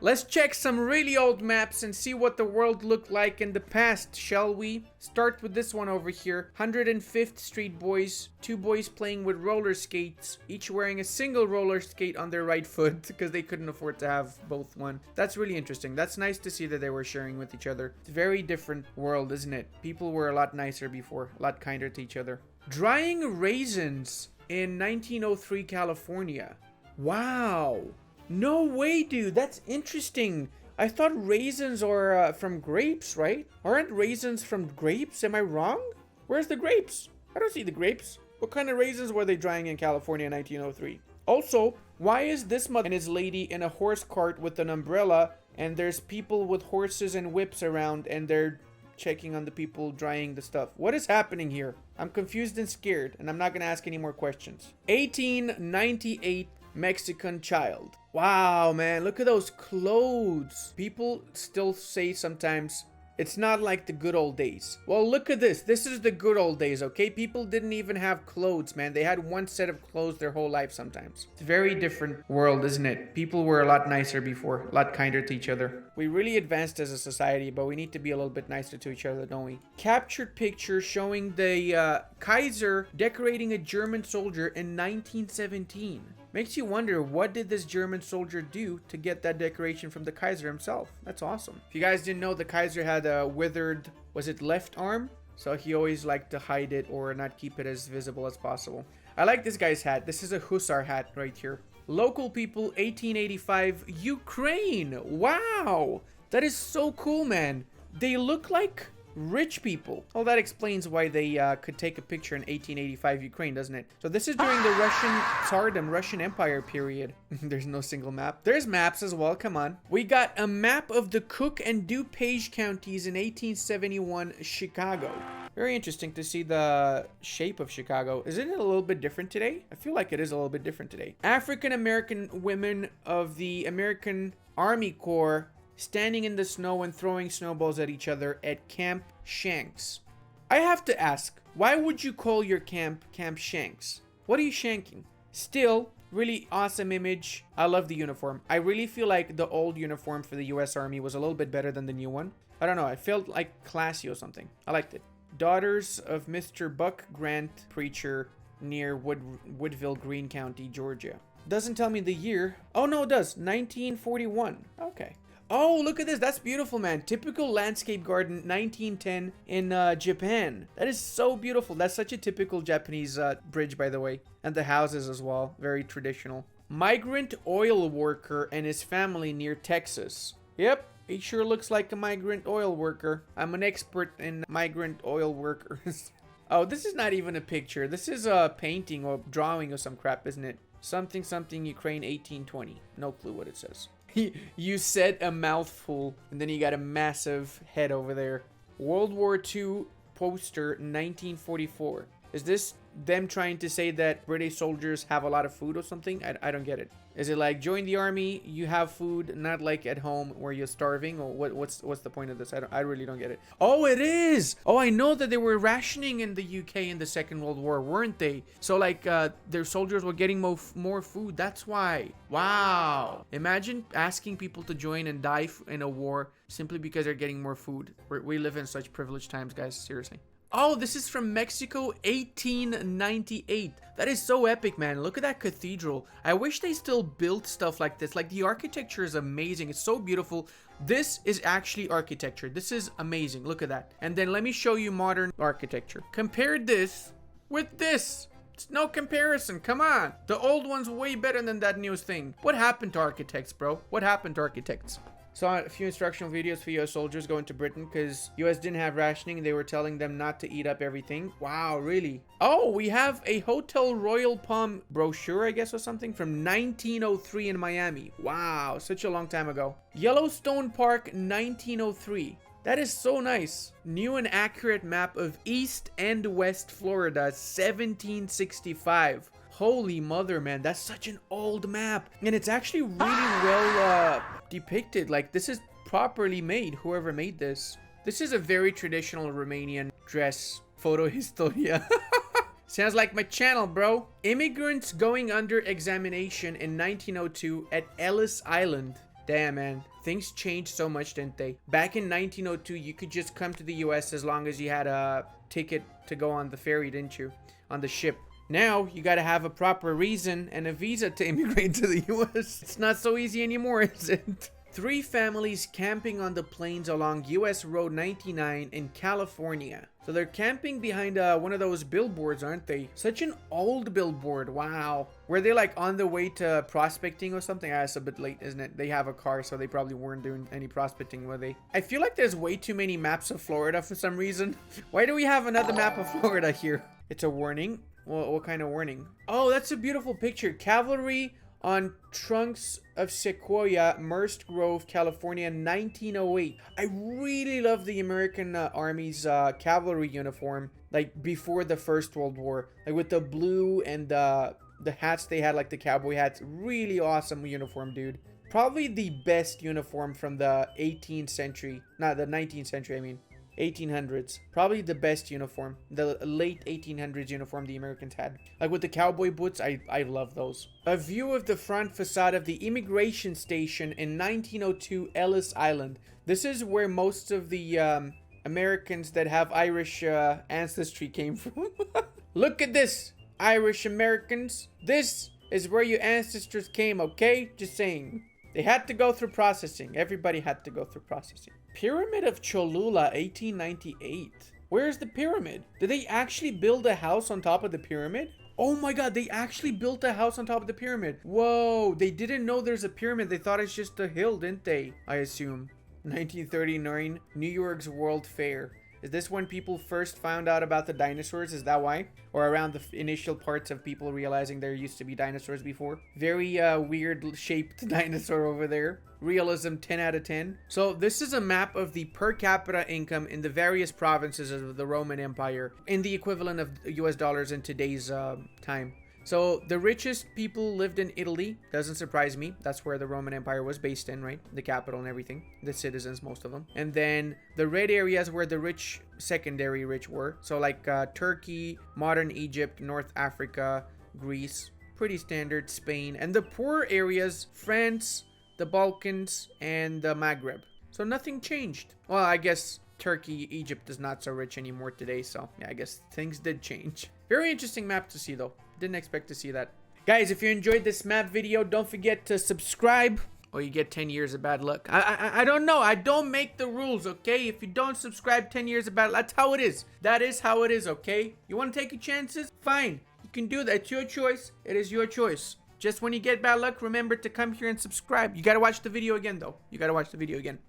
Let's check some really old maps and see what the world looked like in the past, shall we? Start with this one over here. 105th Street boys. Two boys playing with roller skates, each wearing a single roller skate on their right foot because they couldn't afford to have both one. That's really interesting. That's nice to see that they were sharing with each other. It's a very different world, isn't it? People were a lot nicer before, a lot kinder to each other. Drying raisins in 1903 California. Wow. No way, dude. That's interesting. I thought raisins are from grapes, right? Aren't raisins from grapes? Am I wrong? Where's the grapes? I don't see the grapes. What kind of raisins were they drying in California in 1903? Also, why is this mother and his lady in a horse cart with an umbrella and there's people with horses and whips around and they're checking on the people drying the stuff? What is happening here? I'm confused and scared, and I'm not going to ask any more questions. 1898 Mexican child. Wow, man, look at those clothes. People still say sometimes it's not like the good old days. Well, look at this. This is the good old days, okay? People didn't even have clothes, man. They had one set of clothes their whole life sometimes. It's a very different world, isn't it? People were a lot nicer before, a lot kinder to each other. We really advanced as a society, but we need to be a little bit nicer to each other, don't we? Captured picture showing the Kaiser decorating a German soldier in 1917. Makes you wonder, what did this German soldier do to get that decoration from the Kaiser himself? That's awesome. If you guys didn't know, the Kaiser had a withered, was it left arm? So he always liked to hide it or not keep it as visible as possible. I like this guy's hat. This is a hussar hat right here. Local people, 1885, Ukraine. Wow. That is so cool, man. They look like rich people. Well, that explains why they could take a picture in 1885 Ukraine, doesn't it? So this is during the Russian Tsardom, Russian Empire period. There's no single map. There's maps as well. Come on. We got a map of the Cook and DuPage counties in 1871 Chicago. Very interesting to see the shape of Chicago. Isn't it a little bit different today? I feel like it is a little bit different today. African American women of the American Army Corps standing in the snow and throwing snowballs at each other at Camp Shanks. I have to ask, why would you call your camp Camp Shanks? What are you shanking? Still, really awesome image. I love the uniform. I really feel like the old uniform for the US Army was a little bit better than the new one. I don't know, I felt like classy or something. I liked it. Daughters of Mr. Buck Grant, preacher near Woodville, Greene County, Georgia. Doesn't tell me the year. Oh no, it does. 1941. Okay. Oh, look at this. That's beautiful, man. Typical landscape garden, 1910 in Japan. That is so beautiful. That's such a typical Japanese bridge, by the way. And the houses as well. Very traditional. Migrant oil worker and his family near Texas. Yep, he sure looks like a migrant oil worker. I'm an expert in migrant oil workers. Oh, this is not even a picture. This is a painting or drawing or some crap, isn't it? Something, something, Ukraine 1820. No clue what it says. You said a mouthful, and then you got a massive head over there. World War II poster, 1944. Is this them trying to say that British soldiers have a lot of food or something? I don't get it. Is it like, join the army, you have food, not like at home where you're starving? Or what's the point of this? I really don't get it. Oh, it is! Oh, I know that they were rationing in the UK in the Second World War, weren't they? So like, their soldiers were getting more food. That's why. Wow. Imagine asking people to join and die in a war simply because they're getting more food. We live in such privileged times, guys. Seriously. Oh, this is from Mexico, 1898. That is so epic, man. Look at that cathedral. I wish they still built stuff like this. Like, the architecture is amazing. It's so beautiful. This is actually architecture. This is amazing. Look at that. And then let me show you modern architecture. Compare this with this. It's no comparison. Come on. The old one's way better than that new thing. What happened to architects, bro? What happened to architects? Saw a few instructional videos for US soldiers going to Britain because US didn't have rationing. They were telling them not to eat up everything. Wow, really? Oh, we have a Hotel Royal Palm brochure, I guess, or something from 1903 in Miami. Wow, such a long time ago. Yellowstone Park, 1903. That is so nice. New and accurate map of East and West Florida, 1765. Holy mother, man, that's such an old map. And it's actually really well depicted. Like, this is properly made, whoever made this. This is a very traditional Romanian dress. Photo Historia. Sounds like my channel, bro. Immigrants going under examination in 1902 at Ellis Island. Damn, man. Things changed so much, didn't they? Back in 1902, you could just come to the US as long as you had a ticket to go on the ferry, didn't you? On the ship. Now, you gotta have a proper reason and a visa to immigrate to the US. It's not so easy anymore, is it? 3 families camping on the plains along US Road 99 in California. So they're camping behind one of those billboards, aren't they? Such an old billboard. Wow. Were they like on the way to prospecting or something? Ah, it's a bit late, isn't it? They have a car, so they probably weren't doing any prospecting, were they? I feel like there's way too many maps of Florida for some reason. Why do we have another map of Florida here? It's a warning. Well, what kind of warning? Oh, that's a beautiful picture. Cavalry on trunks of sequoia, Merced Grove, California, 1908. I really love the American Army's cavalry uniform, like before the First World War, like with the blue and the hats they had, like the cowboy hats. Really awesome uniform, dude. Probably the best uniform from the 18th century, not the 19th century, I mean. 1800s. Probably the best uniform. The late 1800s uniform the Americans had. Like with the cowboy boots, I love those. A view of the front facade of the immigration station in 1902 Ellis Island. This is where most of the Americans that have Irish ancestry came from. Look at this, Irish Americans. This is where your ancestors came, okay? Just saying. They had to go through processing. Everybody had to go through processing. Pyramid of Cholula, 1898. Where's the pyramid? Did they actually build a house on top of the pyramid? Oh my god, they actually built a house on top of the pyramid. Whoa, they didn't know there's a pyramid. They thought it's just a hill, didn't they? I assume. 1939, New York's World Fair. Is this when people first found out about the dinosaurs? Is that why? Or around the initial parts of people realizing there used to be dinosaurs before? Very weird shaped dinosaur over there. Realism 10 out of 10. So this is a map of the per capita income in the various provinces of the Roman Empire in the equivalent of US dollars in today's time. So the richest people lived in Italy. Doesn't surprise me. That's where the Roman Empire was based in, right? The capital and everything. The citizens, most of them. And then the red areas where the rich, secondary rich were. So like Turkey, modern Egypt, North Africa, Greece. Pretty standard. Spain. And the poor areas, France, the Balkans, and the Maghreb. So nothing changed. Well, I guess Turkey, Egypt is not so rich anymore today. So yeah, I guess things did change. Very interesting map to see though. Didn't expect to see that. Guys, if you enjoyed this map video, don't forget to subscribe or you get 10 years of bad luck. I don't know. I don't make the rules, okay? If you don't subscribe, 10 years of bad luck. That's how it is. That is how it is, okay? You want to take your chances? Fine. You can do that. It's your choice. It is your choice. Just when you get bad luck, remember to come here and subscribe. You got to watch the video again, though. You got to watch the video again.